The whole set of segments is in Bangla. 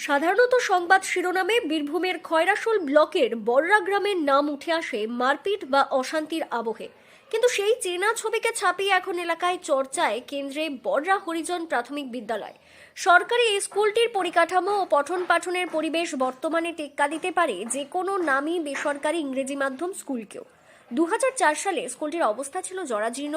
সাধারণত সংবাদ শিরোনামে বীরভূমের খয়রাশোল ব্লকের বড়রা গ্রামের নাম উঠে আসে মারপিট বা অশান্তির আবহে, কিন্তু সেই চেনা ছবিকে ছাপিয়ে এখন এলাকায় চর্চায় কেন্দ্রে বড়রা হরিজন প্রাথমিক বিদ্যালয়। সরকারি এই স্কুলটির পরিকাঠামো ও পঠন পাঠনের পরিবেশ বর্তমানে টেক্কা দিতে পারে যে কোনো নামী বেসরকারি ইংরেজি মাধ্যম স্কুলকেও। 2004 সালে স্কুলটির অবস্থা ছিল জরাজীর্ণ,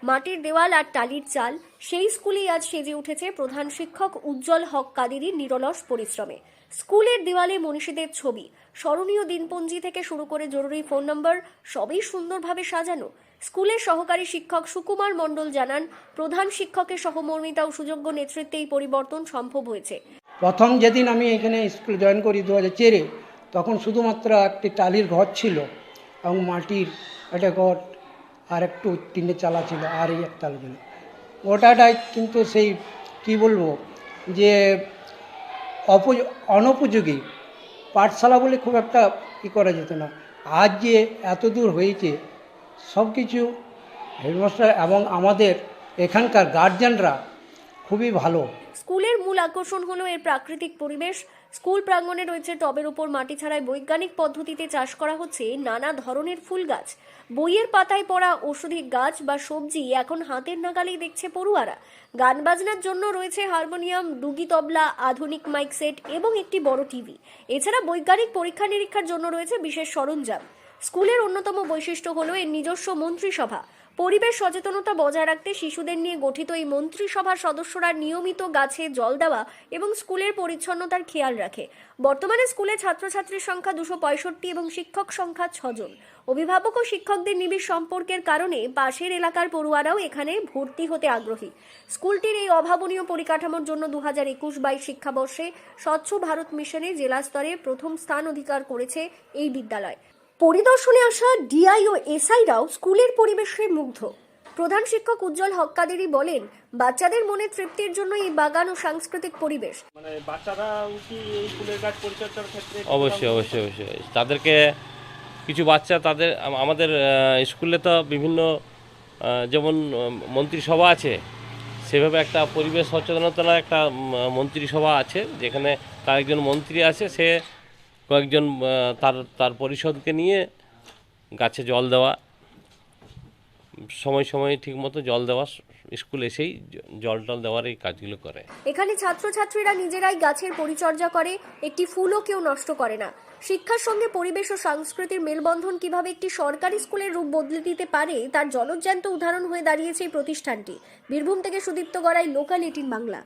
মাটির দেওয়াল আর টালির চাল। সেই স্কুলেই আজ সেজে উঠেছে প্রধান শিক্ষক উজ্জ্বল হক কাদেরীর নিরলস পরিশ্রমে। স্কুলের দেওয়ালে মনীষীদের ছবি, স্মরণীয় দিনপঞ্জি থেকে শুরু করে জরুরি ফোন নম্বর সবই সুন্দরভাবে সাজানো। স্কুলের সহকারী শিক্ষক সুকুমার মণ্ডল জানান, প্রধান শিক্ষকের সহমর্মিতা ও সুযোগ্য নেতৃত্বে এই পরিবর্তন সম্ভব হয়েছে। প্রথম যেদিন আমি এখানে স্কুল জয়েন করি 2004-এ, তখন শুধুমাত্র একটি টালির ঘর ছিল এবং মাটির একটা ঘর আর একটু টিনের চালা ছিল, আর এই একটা ছিল। ওটাটাই কিন্তু সেই কি বলবো যে অনুপযোগী পাঠশালা বলে খুব একটা করা যেত না। আজ যে এত দূর হয়েছে, সব কিছু হেডমাস্টার এবং আমাদের এখানকার গার্জিয়ানরা খুবই ভালো। স্কুলের মূল আকর্ষণ হলো এর প্রাকৃতিক পরিবেশ। স্কুল প্রাঙ্গণে রয়েছে টবের উপর মাটি ছাড়াই বৈজ্ঞানিক পদ্ধতিতে চাষ করা হচ্ছে নানা ধরনের ফুল গাছ। বইয়ের পাতায় পড়া ঔষধি গাছ বা সবজি এখন হাতের নাগালেই দেখছে পড়ুয়ারা। গান বাজনার জন্য রয়েছে হারমোনিয়াম, ডুগি তবলা, আধুনিক মাইক সেট এবং একটি বড় টিভি। এছাড়া বৈজ্ঞানিক পরীক্ষা নিরীক্ষার জন্য রয়েছে বিশেষ সরঞ্জাম। স্কুলের অন্যতম বৈশিষ্ট্য হলো এর নিজস্ব মন্ত্রিসভা। পরিবেশ সচেতনতা বজায় রাখতে শিশুদের নিয়ে গঠিত এই মন্ত্রিসভার সদস্যরা নিয়মিত গাছে জল দেওয়া এবং স্কুলের পরিচ্ছন্নতার খেয়াল রাখে। বর্তমানে স্কুলে ছাত্রছাত্রীর সংখ্যা 265 এবং শিক্ষক সংখ্যা 6 জন। অভিভাবক ও শিক্ষকদের নিবিড় সম্পর্কের কারণে পাশের এলাকার পড়ুয়ারাও এখানে ভর্তি হতে আগ্রহী। স্কুলটির এই অভাবনীয় পরিকাঠামোর জন্য 2021-22 শিক্ষাবর্ষে স্বচ্ছ ভারত মিশনে জেলা স্তরে প্রথম স্থান অধিকার করেছে এই বিদ্যালয়। পরিদর্শনে আসা ডিআই ও এসআইরাও স্কুলের পরিবেশে মুগ্ধ। প্রধান শিক্ষক উজ্জ্বল হক কাদেরী বলেন, বাচ্চাদের মনে তৃপ্তির জন্য এই বাগান ও সাংস্কৃতিক পরিবেশ। মানে বাচ্চারা কি এই ফুলের গাছ পরিচর্যার ক্ষেত্রে অবশ্যই তাদেরকে কিছু বাচ্চা তাদের আমাদের স্কুলে তো বিভিন্ন যেমন মন্ত্রিসভা আছে, সেভাবে একটা পরিবেশ সচেতনতার একটা মন্ত্রিসভা আছে, যেখানে তার একজন মন্ত্রী আছে, সে কয়েকজন তার পরিষদকে নিয়ে গাছে জল দেওয়া, সময় সময় ঠিকমতো জল দেওয়া, স্কুল এসেই জল দেওয়ার এই কাজগুলো করে। এখানে ছাত্রছাত্রীরা নিজেরাই গাছের পরিচর্যা করে, একটি ফুলও কেউ নষ্ট করে না। শিক্ষার সঙ্গে পরিবেশ ও সংস্কৃতির মেলবন্ধন কিভাবে একটি সরকারি স্কুলের রূপ বদলে দিতে পারে তার জলজ্যান্ত উদাহরণ হয়ে দাঁড়িয়েছে এই প্রতিষ্ঠানটি। বীরভূম থেকে সুদীপ্ত গড়াই, লোকাল 18 বাংলা।